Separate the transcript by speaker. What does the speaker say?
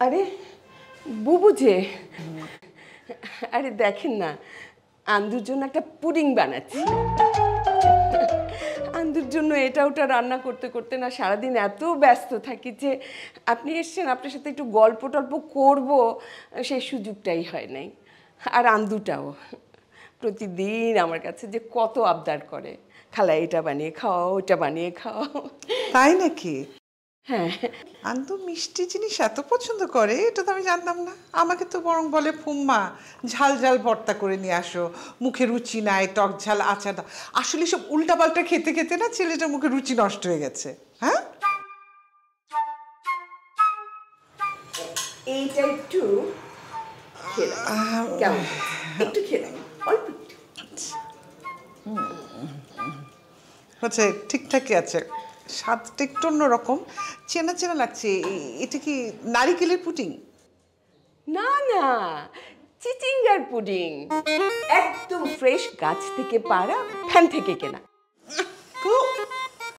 Speaker 1: আরে বুবু যে, আরে দেখেন না, আন্দুর জন্য একটা পুডিং বানাচ্ছি। আন্দুর জন্য এটা ওটা রান্না করতে করতে না সারাদিন এত ব্যস্ত থাকি যে আপনি এসছেন, আপনার সাথে একটু গল্প টল্প করবো সেই সুযোগটাই হয় নাই। আর আন্দুটাও প্রতিদিন আমার কাছে যে কত আবদার করে, খালা এটা বানিয়ে খাও, ওটা বানিয়ে খাও।
Speaker 2: তাই নাকি?
Speaker 1: হ্যাঁ।
Speaker 2: আন্তু মিষ্টি জিনিস এত পছন্দ করে, এটা তো আমি জানতাম না। আমাকে তো বরং বলে ফুম্মা ঝাল ঝাল ভর্তা করে নিয়ে আসো, মুখে রুচি নাই, টক ঝাল আচার দাও। আসলে সব উল্টাপাল্টা খেতে খেতে না ছেলেটার মুখে রুচি নষ্ট হয়ে গেছে। হ্যাঁ,
Speaker 1: এইটা একটু খেলাম, কেমন একটু খেলাম, অল্প একটু।
Speaker 2: হচ্ছে ঠিকঠাকই আছে, স্বাদটা একটু অন্যরকম, চেনা চেনা লাগছে। এটা কি নারিকেলের পুডিং?
Speaker 1: না না, চিচিঙ্গার পুডিং, একদম ফ্রেশ গাছ থেকে পাড়া, ফ্যান থেকে কেনা।